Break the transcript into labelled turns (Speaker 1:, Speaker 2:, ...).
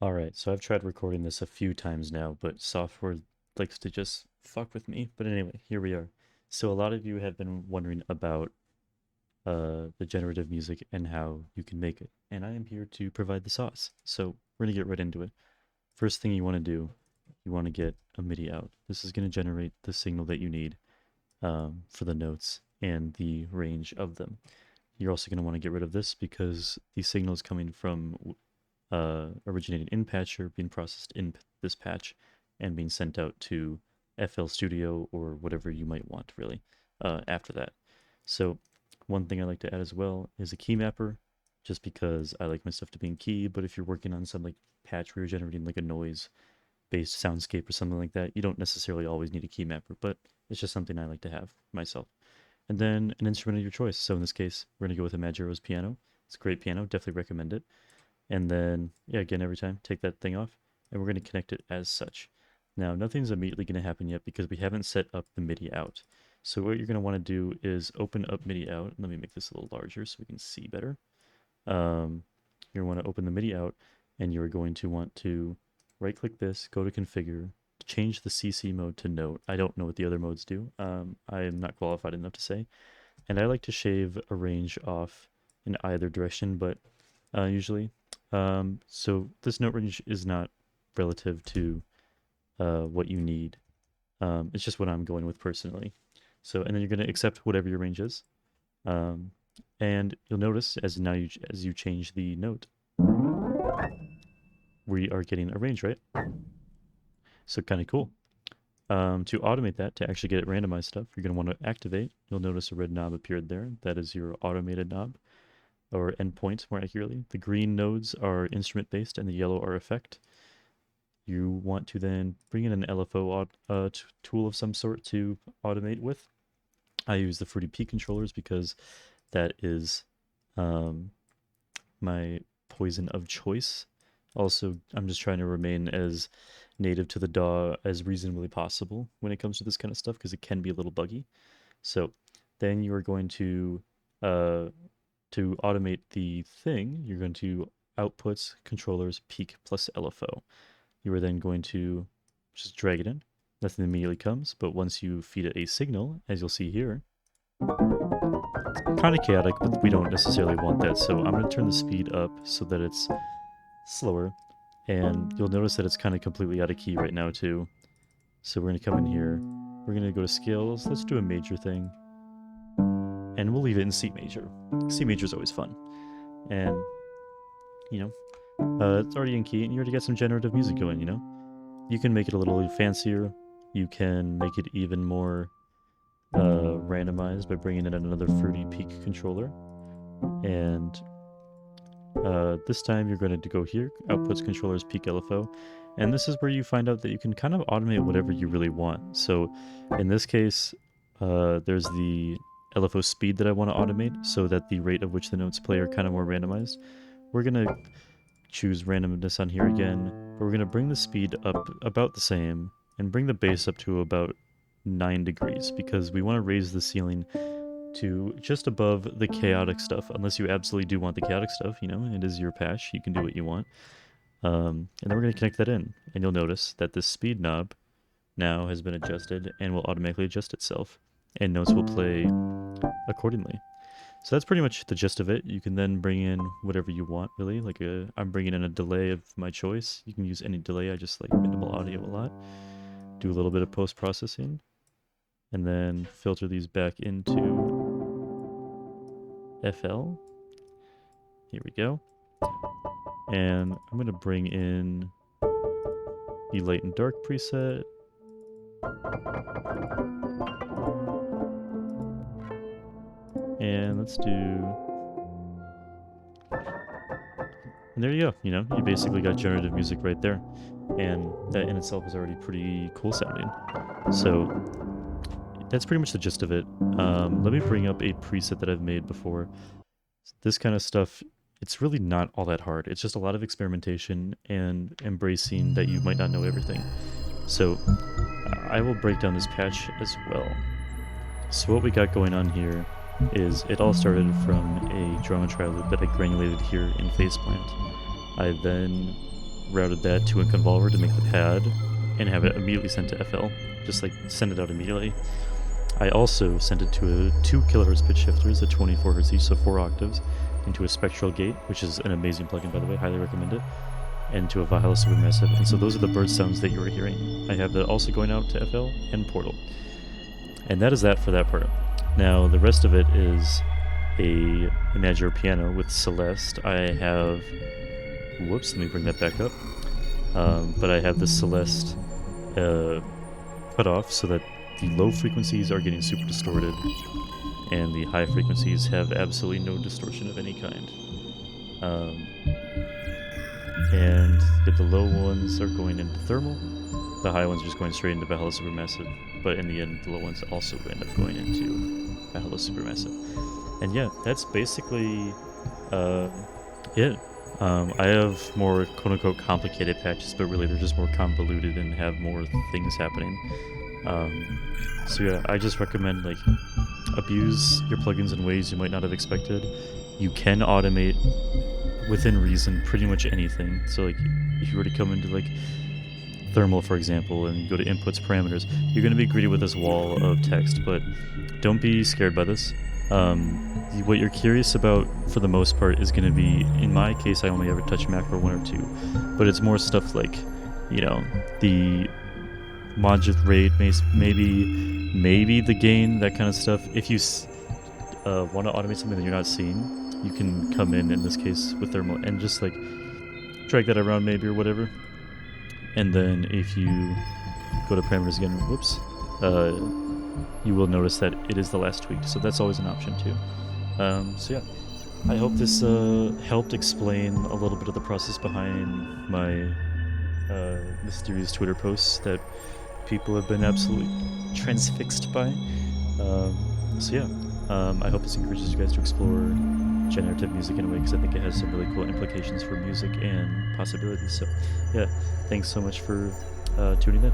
Speaker 1: Alright, so I've tried recording this a few times now, but software likes to just fuck with me. But anyway, here we are. So a lot of you have been wondering about the generative music and how you can make it. And I am here to provide the sauce. So we're gonna get right into it. First thing you want to do, you want to get a MIDI out. This is going to generate the signal that you need for the notes and the range of them. You're also going to want to get rid of this because the signal is coming from originating in Patcher, being processed in this patch, and being sent out to FL Studio or whatever you might want, really, after that. So one thing I like to add as well is a key mapper, just because I like my stuff to be in key, but if you're working on some like patch where you're generating like a noise-based soundscape or something like that, you don't necessarily always need a key mapper, but it's just something I like to have myself. And then an instrument of your choice. So in this case, we're going to go with a Majero's piano. It's a great piano, definitely recommend it. And then, yeah, again, every time, take that thing off, and we're going to connect it as such. Now, nothing's immediately going to happen yet because we haven't set up the MIDI out. So what you're going to want to do is open up MIDI out. Let me make this a little larger so we can see better. You want to open the MIDI out, and you're going to want to right-click this, go to Configure, change the CC mode to Note. I don't know what the other modes do. I am not qualified enough to say. And I like to shave a range off in either direction, but usually. So this note range is not relative to what you need. It's just what I'm going with personally. So, and then you're going to accept whatever your range is. And you'll notice as you change the note, we are getting a range, right? So kind of cool. To automate that, to actually get it randomized stuff, you're going to want to activate. You'll notice a red knob appeared there. That is your automated knob, or endpoint more accurately. The green nodes are instrument-based and the yellow are effect. You want to then bring in an LFO tool of some sort to automate with. I use the Fruity Peak controllers because that is my poison of choice. Also, I'm just trying to remain as native to the DAW as reasonably possible when it comes to this kind of stuff because it can be a little buggy. So then you are going to automate the thing, you're going to outputs controllers peak plus LFO. You are then going to just drag it in. Nothing immediately comes, but once you feed it a signal, as you'll see here, kind of chaotic, but we don't necessarily want that. So I'm going to turn the speed up so that it's slower. And you'll notice that it's kind of completely out of key right now too. So we're going to come in here. We're going to go to scales. Let's do a major thing. And we'll leave it in C major. C major is always fun. And, it's already in key and you already got some generative music going, You can make it a little fancier. You can make it even more randomized by bringing in another Fruity Peak controller. And this time you're going to go here, outputs controllers peak LFO. And this is where you find out that you can kind of automate whatever you really want. So in this case, there's the LFO speed that I want to automate so that the rate of which the notes play are kind of more randomized. We're going to choose randomness on here again, but we're going to bring the speed up about the same and bring the bass up to about 9 degrees because we want to raise the ceiling to just above the chaotic stuff, unless you absolutely do want the chaotic stuff, it is your patch, you can do what you want. And then we're going to connect that in, and you'll notice that this speed knob now has been adjusted and will automatically adjust itself, and notes will play accordingly. So that's pretty much the gist of it. You can then bring in whatever you want, really. I'm bringing in a delay of my choice. You can use any delay. I just like minimal audio a lot. Do a little bit of post-processing, and then filter these back into FL. Here we go. And I'm going to bring in the light and dark preset. And let's do... And there you go, you basically got generative music right there. And that in itself is already pretty cool sounding. So that's pretty much the gist of it. Let me bring up a preset that I've made before. This kind of stuff, it's really not all that hard. It's just a lot of experimentation and embracing that you might not know everything. So I will break down this patch as well. So what we got going on here is it all started from a drama trial loop that I granulated here in Faceplant. I then routed that to a convolver to make the pad and have it immediately sent to FL. Just like send it out immediately. I also sent it to a 2 kHz pitch shifters at 24 Hz each, so 4 octaves, into a spectral gate, which is an amazing plugin by the way, highly recommend it, and to a Valhalla Supermassive. And so those are the bird sounds that you were hearing. I have that also going out to FL and Portal. And that is that for that part. Now the rest of it is a imaginary piano with Celeste. I have, whoops, let me bring that back up. But I have the Celeste cut off so that the low frequencies are getting super distorted and the high frequencies have absolutely no distortion of any kind. And the low ones are going into thermal, the high ones are just going straight into Valhalla Supermassive, but in the end the low ones also end up going into Valhalla Supermassive. And yeah, that's basically it. I have more quote-unquote complicated patches, but really they're just more convoluted and have more things happening. So yeah, I just recommend like abuse your plugins in ways you might not have expected. You can automate within reason pretty much anything. So like if you were to come into like thermal for example and you go to inputs parameters, you're going to be greeted with this wall of text, but don't be scared by this. What you're curious about for the most part is going to be, in my case I only ever touch macro 1 or 2, but it's more stuff like, you know, the modulate rate, maybe the gain, that kind of stuff. If you want to automate something that you're not seeing, you can come in this case with thermal and just like drag that around maybe or whatever. And then if you go to parameters again, whoops, you will notice that it is the last tweak, so that's always an option too. So yeah, I hope this helped explain a little bit of the process behind my mysterious Twitter posts that people have been absolutely transfixed by. So yeah, I hope this encourages you guys to explore generative music in a way, because I think it has some really cool implications for music and possibilities. So yeah, thanks so much for tuning in.